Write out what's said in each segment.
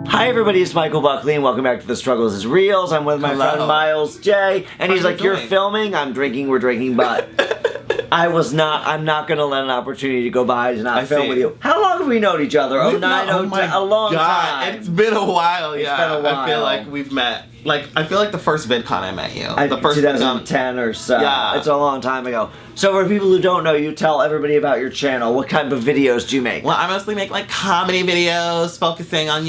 Hi everybody, it's Michael Buckley and welcome back to The Struggles is Reals. I'm with my friend Miles J. And he's like, you're filming? I'm drinking, we're drinking, but I'm not gonna let an opportunity to go by to not film with you. How long have we known each other? A long time. It's been a while, It's been a while. I feel like we've met. I feel like the first VidCon I met you. The first 2010 or so. Yeah. It's a long time ago. So for people who don't know, you tell everybody about your channel. What kind of videos do you make? Well, I mostly make like comedy videos focusing on,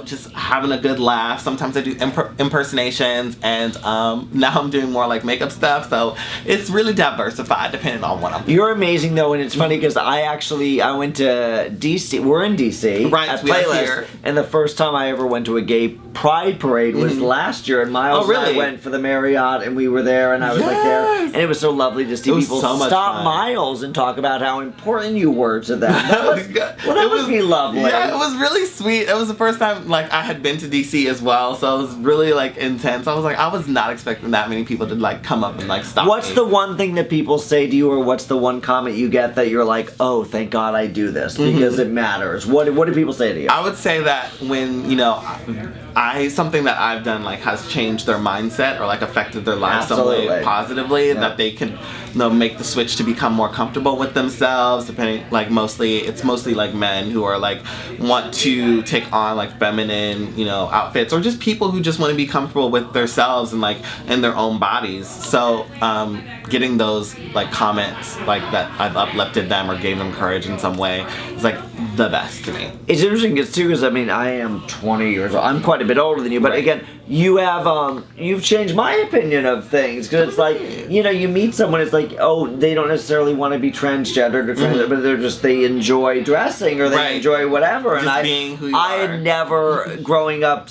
just having a good laugh. Sometimes I do impersonations, and now I'm doing more like makeup stuff. So it's really diversified depending on what I'm doing. You're amazing though, and it's funny because I went to DC. We're in DC. Right, at we are Playlist, here. And the first time I ever went to a gay pride parade was last year, and Miles and I went for the Marriott, and we were there, and I was like there, and it was so lovely to see people stop Miles and talk about how important you were to them. That must be lovely. Yeah, it was really sweet. It was the first time I had been to DC as well, so it was really intense. I was not expecting that many people to come up and stop What's me. the one thing that people say to you, or what's the one comment you get that you're like, oh, thank God I do this because it matters? What do people say to you? I would say that when something that I've done has changed their mindset or affected their life some way positively, that they can make the switch to become more comfortable with themselves. Depending, it's mostly men who are want to take on feminine outfits, or just people who just want to be comfortable with themselves and in their own bodies. So getting those comments that I've uplifted them or gave them courage in some way is the best to me. It's interesting because I am 20 years old. I'm quite a bit older than you, but again, you have you've changed my opinion of things, because it's you meet someone, it's oh, they don't necessarily want to be transgendered or but they enjoy dressing, or they enjoy whatever, just and being who you I are. had never growing up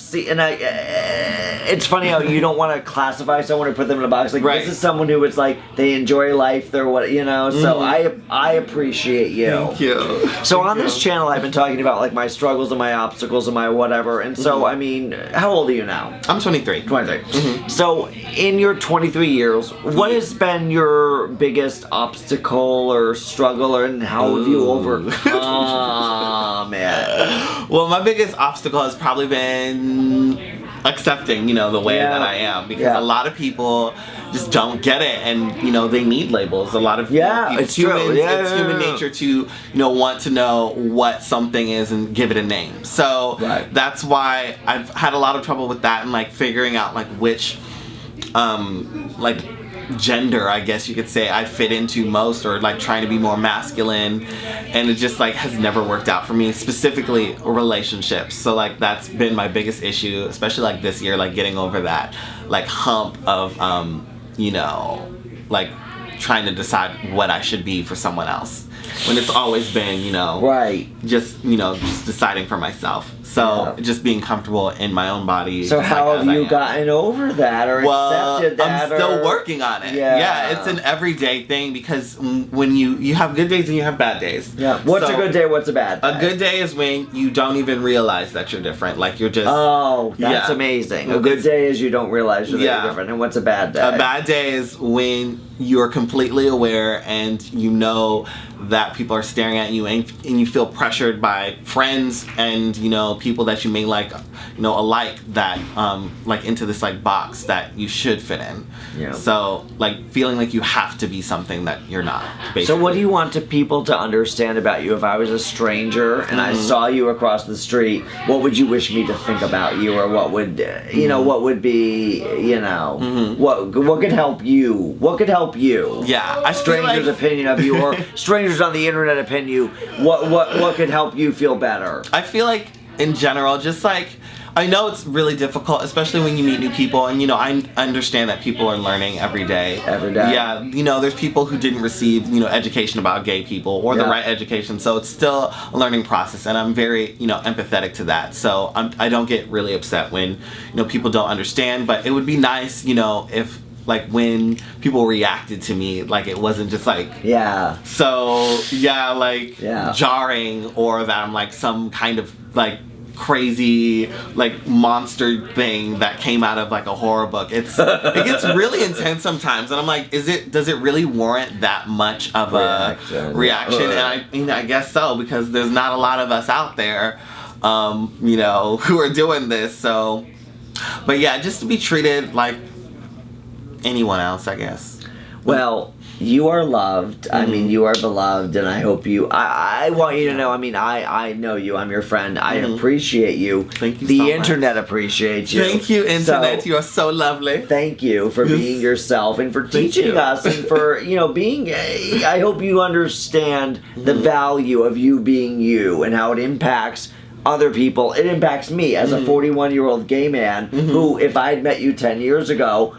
it's funny how you don't want to classify someone or put them in a box. This is someone who it's they enjoy life, they're what so I appreciate you. Thank you. So on this channel I've been talking about my struggles and my obstacles and my whatever, and so how old are you now? I'm 23. 23. So in your 23 years, what has been your biggest obstacle or struggle, and how have you overcome it? Well, my biggest obstacle has probably been accepting, the way that I am, because a lot of people just don't get it, and they need labels. A lot of it's human nature to want to know what something is and give it a name. So that's why I've had a lot of trouble with that, and figuring out which gender, I guess you could say, I fit into most, or trying to be more masculine, and it just has never worked out for me, specifically relationships. So that's been my biggest issue, especially this year, getting over that hump of trying to decide what I should be for someone else, when it's always been just deciding for myself. So just being comfortable in my own body. So how have you gotten over that, or accepted that? I'm still working on it. Yeah, it's an everyday thing, because when you have good days and you have bad days. Yeah. What's a good day? What's a bad day? A good day is when you don't even realize that you're different. You're just. Oh, that's amazing. A good day is you don't realize you're different. And what's a bad day? A bad day is when you're completely aware and that people are staring at you, and you feel pressured by friends and people that you may alike, that into this box that you should fit in. Yeah. So feeling you have to be something that you're not, basically. So what do you want people to understand about you? If I was a stranger and I saw you across the street, what would you wish me to think about you, or what would what would be what could help you? What could help you? Yeah, I strangers' opinion of you, or strangers on the internet opinion you. What could help you feel better? I feel in general, just I know it's really difficult, especially when you meet new people, and I understand that people are learning every day. Every day. Yeah, there's people who didn't receive education about gay people, or the right education, so it's still a learning process, and I'm very empathetic to that. So I don't get really upset when people don't understand, but it would be nice if when people reacted to me, it wasn't just jarring, or that I'm some kind of crazy monster thing that came out of a horror book. It gets really intense sometimes, and I'm does it really warrant that much of a reaction? And I guess so, because there's not a lot of us out there you know, who are doing this. So, but yeah, just to be treated like anyone else, I guess. Well, you are loved. I mean, you are beloved, and I hope you. I want you to know. I mean, I know you. I'm your friend. I appreciate you. Thank you. The so internet much. appreciates you. Thank you, internet. So, you are so lovely. thank you for being yourself and for teaching us and for being. I hope you understand the value of you being you and how it impacts other people. It impacts me as a 41-year-old gay man who, if I had met you 10 years ago.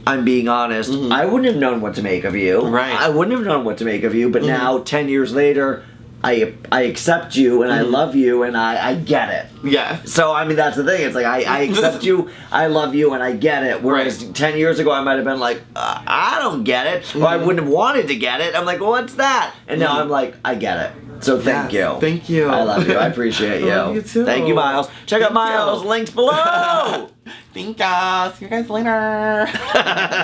I'm being honest. I wouldn't have known what to make of you. Right. I wouldn't have known what to make of you. But now, 10 years later, I accept you and I love you and I get it. Yeah. So I mean that's the thing. It's like I accept you, I love you, and I get it. Whereas 10 years ago I might have been like, I don't get it, or I wouldn't have wanted to get it. I'm like, well, what's that? And now I'm like, I get it. So thank you. Thank you. I love you. I appreciate you. I love you too. Thank you, Miles. Check out Miles' links below. Thank you. See you guys later.